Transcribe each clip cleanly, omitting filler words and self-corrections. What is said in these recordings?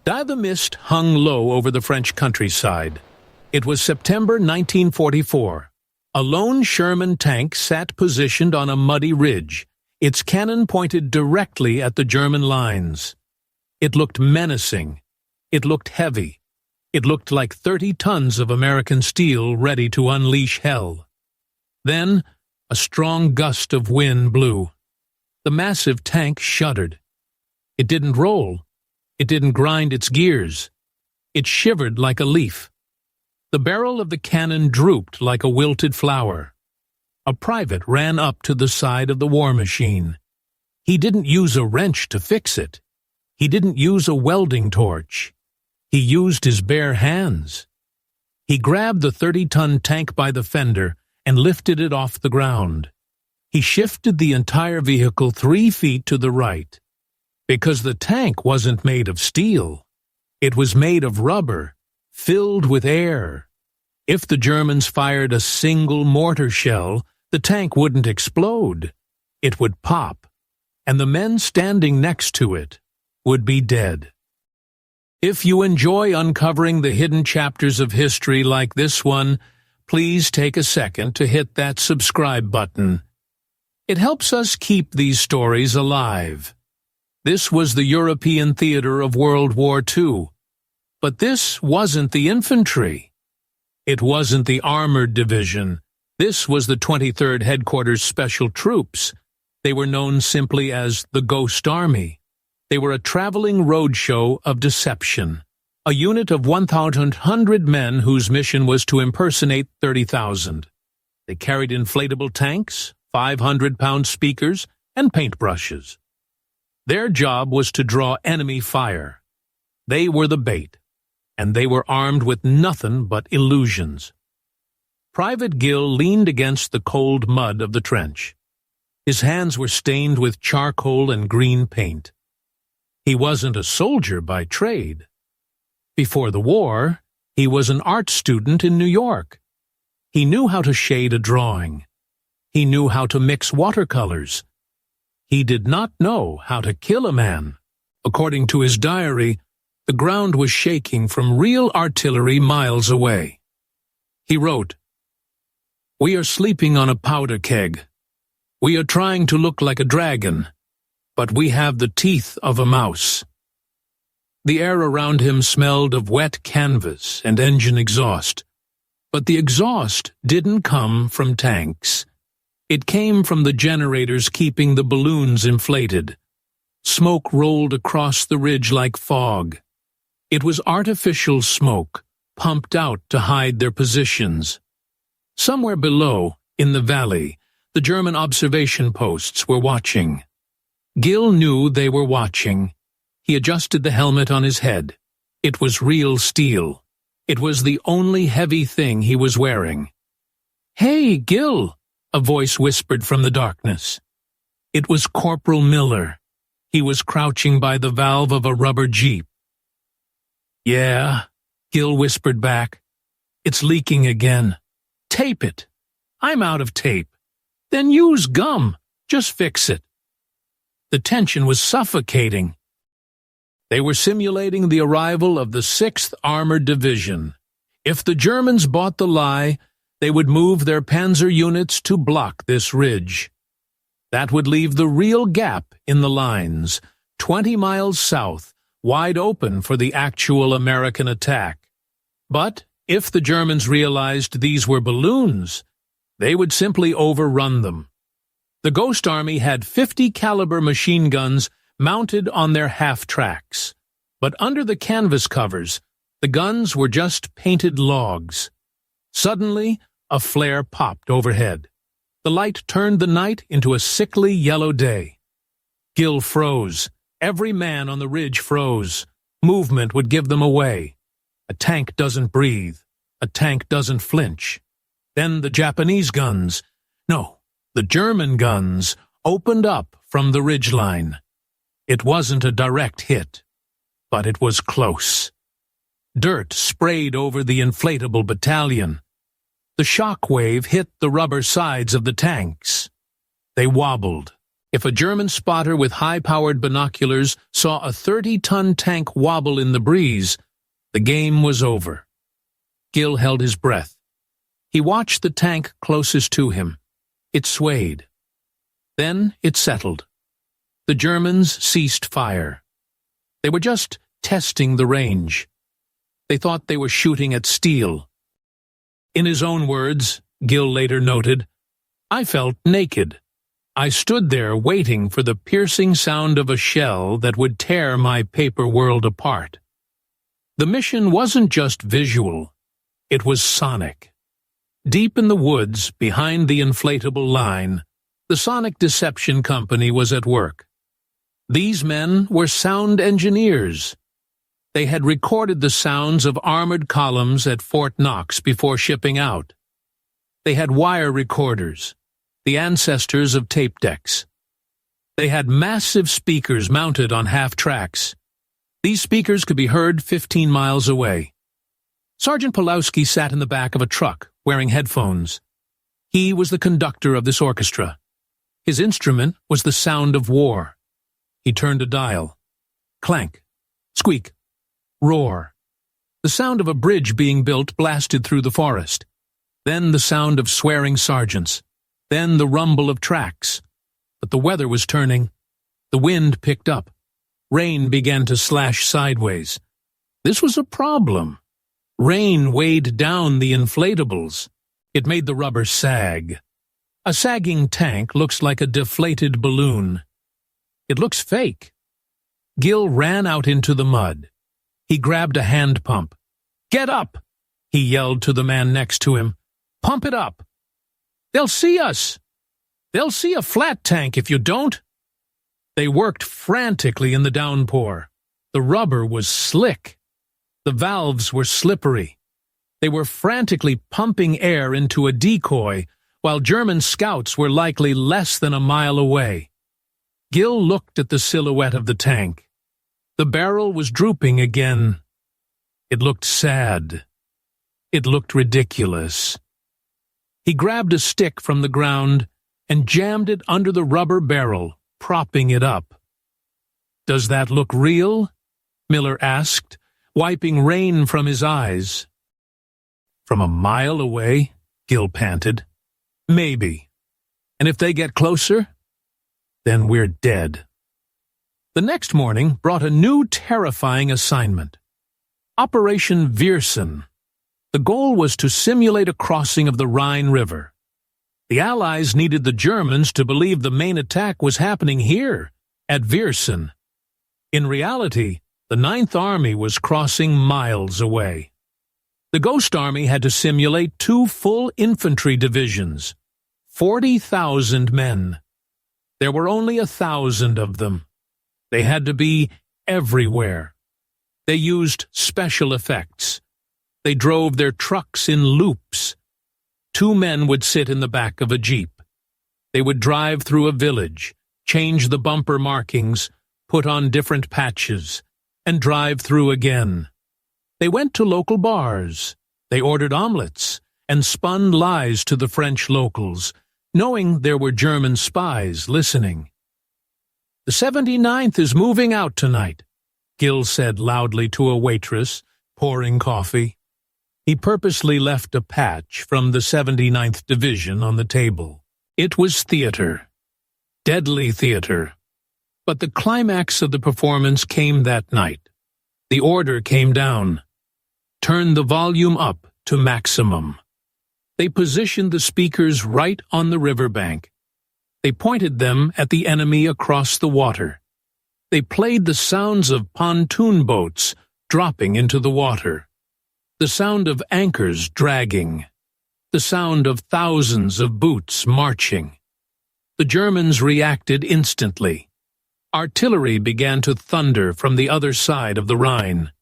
The mist hung low over the French countryside. It was September 1944. A lone Sherman tank sat positioned on a muddy ridge, its cannon pointed directly at the German lines. It looked menacing. It looked heavy. It looked like 30 tons of American steel ready to unleash hell. Then, a strong gust of wind blew. The massive tank shuddered. It didn't roll. It didn't grind its gears. It shivered like a leaf. The barrel of the cannon drooped like a wilted flower. A private ran up to the side of the war machine. He didn't use a wrench to fix it. He didn't use a welding torch. He used his bare hands. He grabbed the 30-ton tank by the fender and lifted it off the ground. He shifted the entire vehicle 3 feet to the right. Because the tank wasn't made of steel. It was made of rubber, filled with air. If the Germans fired a single mortar shell, the tank wouldn't explode. It would pop, and the men standing next to it would be dead. If you enjoy uncovering the hidden chapters of history like this one, please take a second to hit that subscribe button. It helps us keep these stories alive. This was the European theater of World War II. But this wasn't the infantry. It wasn't the armored division. This was the 23rd Headquarters Special Troops. They were known simply as the Ghost Army. They were a traveling roadshow of deception, a unit of 1,100 men whose mission was to impersonate 30,000. They carried inflatable tanks, 500-pound speakers, and paintbrushes. Their job was to draw enemy fire. They were the bait, and they were armed with nothing but illusions. Private Gill leaned against the cold mud of the trench. His hands were stained with charcoal and green paint. He wasn't a soldier by trade. Before the war, he was an art student in New York. He knew how to shade a drawing. He knew how to mix watercolors. He did not know how to kill a man. According to his diary, the ground was shaking from real artillery miles away. He wrote, "We are sleeping on a powder keg. We are trying to look like a dragon, but we have the teeth of a mouse." The air around him smelled of wet canvas and engine exhaust, but the exhaust didn't come from tanks. It came from the generators keeping the balloons inflated. Smoke rolled across the ridge like fog. It was artificial smoke, pumped out to hide their positions. Somewhere below, in the valley, the German observation posts were watching. Gill knew they were watching. He adjusted the helmet on his head. It was real steel. It was the only heavy thing he was wearing. "Hey, Gill!" a voice whispered from the darkness. It was Corporal Miller. He was crouching by the valve of a rubber jeep. "Yeah," Gill whispered back. "It's leaking again. Tape it." "I'm out of tape." "Then use gum. Just fix it." The tension was suffocating. They were simulating the arrival of the 6th Armored Division. If the Germans bought the lie, they would move their panzer units to block this ridge. That would leave the real gap in the lines, 20 miles south, wide open for the actual American attack. But if the Germans realized these were balloons, they would simply overrun them. The Ghost Army had 50-caliber machine guns mounted on their half-tracks, but under the canvas covers, the guns were just painted logs. Suddenly, a flare popped overhead. The light turned the night into a sickly yellow day. Gill froze. Every man on the ridge froze. Movement would give them away. A tank doesn't breathe. A tank doesn't flinch. Then the Japanese guns, no, the German guns, opened up from the ridgeline. It wasn't a direct hit, but it was close. Dirt sprayed over the inflatable battalion. The shock wave hit the rubber sides of the tanks. They wobbled. If a German spotter with high-powered binoculars saw a 30-ton tank wobble in the breeze, the game was over. Gill held his breath. He watched the tank closest to him. It swayed. Then it settled. The Germans ceased fire. They were just testing the range. They thought they were shooting at steel. In his own words, Gill later noted, "I felt naked. I stood there waiting for the piercing sound of a shell that would tear my paper world apart." The mission wasn't just visual. It was sonic. Deep in the woods, behind the inflatable line, the Sonic Deception Company was at work. These men were sound engineers. They had recorded the sounds of armored columns at Fort Knox before shipping out. They had wire recorders, the ancestors of tape decks. They had massive speakers mounted on half-tracks. These speakers could be heard 15 miles away. Sergeant Pulowski sat in the back of a truck, wearing headphones. He was the conductor of this orchestra. His instrument was the sound of war. He turned a dial. Clank. Squeak. Roar. The sound of a bridge being built blasted through the forest. Then the sound of swearing sergeants. Then the rumble of tracks. But the weather was turning. The wind picked up. Rain began to slash sideways. This was a problem. Rain weighed down the inflatables. It made the rubber sag. A sagging tank looks like a deflated balloon. It looks fake. Gill ran out into the mud. He grabbed a hand pump. "Get up!" he yelled to the man next to him. "Pump it up! They'll see us! They'll see a flat tank if you don't!" They worked frantically in the downpour. The rubber was slick. The valves were slippery. They were frantically pumping air into a decoy, while German scouts were likely less than a mile away. Gill looked at the silhouette of the tank. The barrel was drooping again. It looked sad. It looked ridiculous. He grabbed a stick from the ground and jammed it under the rubber barrel, propping it up. "Does that look real?" Miller asked, wiping rain from his eyes. "From a mile away," Gill panted. "Maybe. And if they get closer, then we're dead." The next morning brought a new terrifying assignment. Operation Viersen. The goal was to simulate a crossing of the Rhine River. The Allies needed the Germans to believe the main attack was happening here, at Viersen. In reality, the Ninth Army was crossing miles away. The Ghost Army had to simulate 2 full infantry divisions, 40,000 men. There were only 1,000 of them. They had to be everywhere. They used special effects. They drove their trucks in loops. 2 men would sit in the back of a jeep. They would drive through a village, change the bumper markings, put on different patches, and drive through again. They went to local bars. They ordered omelets and spun lies to the French locals, knowing there were German spies listening. "The 79th is moving out tonight," Gill said loudly to a waitress, pouring coffee. He purposely left a patch from the 79th Division on the table. It was theater. Deadly theater. But the climax of the performance came that night. The order came down. Turn the volume up to maximum. They positioned the speakers right on the riverbank. They pointed them at the enemy across the water. They played the sounds of pontoon boats dropping into the water, the sound of anchors dragging, the sound of thousands of boots marching. The Germans reacted instantly. Artillery began to thunder from the other side of the Rhine.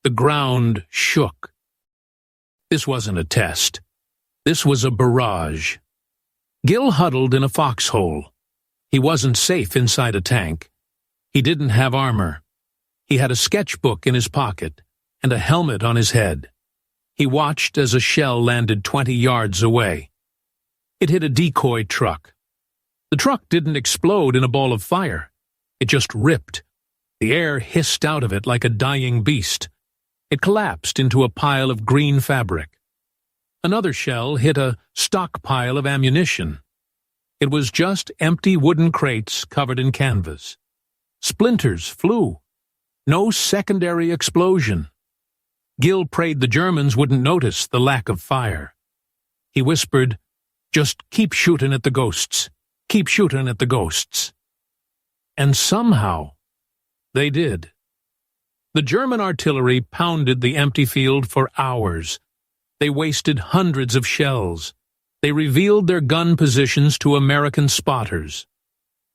The ground shook. This wasn't a test. This was a barrage. Gill huddled in a foxhole. He wasn't safe inside a tank. He didn't have armor. He had a sketchbook in his pocket and a helmet on his head. He watched as a shell landed 20 yards away. It hit a decoy truck. The truck didn't explode in a ball of fire. It just ripped. The air hissed out of it like a dying beast. It collapsed into a pile of green fabric. Another shell hit a stockpile of ammunition. It was just empty wooden crates covered in canvas. Splinters flew. No secondary explosion. Gil prayed the Germans wouldn't notice the lack of fire. He whispered, "Just keep shooting at the ghosts. Keep shooting at the ghosts." And somehow, they did. The German artillery pounded the empty field for hours. They wasted hundreds of shells. They revealed their gun positions to American spotters.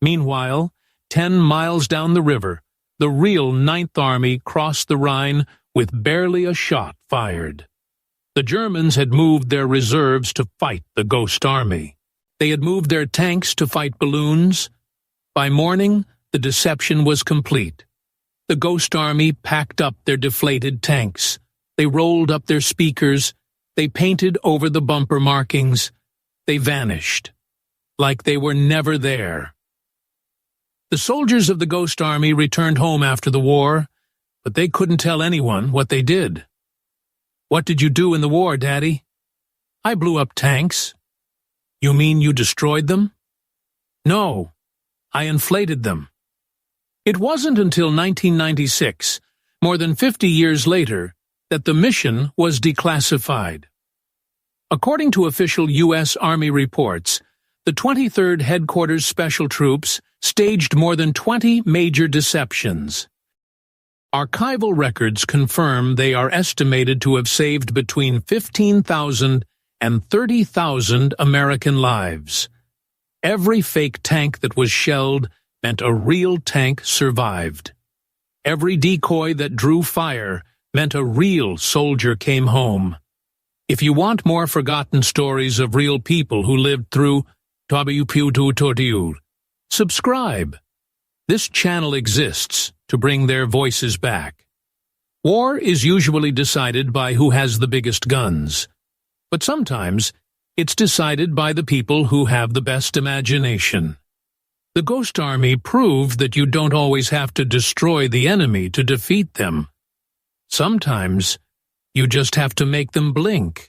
Meanwhile, 10 miles down the river, the real Ninth Army crossed the Rhine with barely a shot fired. The Germans had moved their reserves to fight the Ghost Army. They had moved their tanks to fight balloons. By morning, the deception was complete. The Ghost Army packed up their deflated tanks. They rolled up their speakers. They painted over the bumper markings. They vanished, like they were never there. The soldiers of the Ghost Army returned home after the war, but they couldn't tell anyone what they did. "What did you do in the war, Daddy?" "I blew up tanks." "You mean you destroyed them?" "No, I inflated them." It wasn't until 1996, more than 50 years later, that the mission was declassified. According to official U.S. Army reports, the 23rd Headquarters Special Troops staged more than 20 major deceptions. Archival records confirm they are estimated to have saved between 15,000 and 30,000 American lives. Every fake tank that was shelled meant a real tank survived. Every decoy that drew fire meant a real soldier came home. If you want more forgotten stories of real people who lived through WWII, subscribe. This channel exists to bring their voices back. War is usually decided by who has the biggest guns, but sometimes it's decided by the people who have the best imagination. The Ghost Army proved that you don't always have to destroy the enemy to defeat them. Sometimes you just have to make them blink.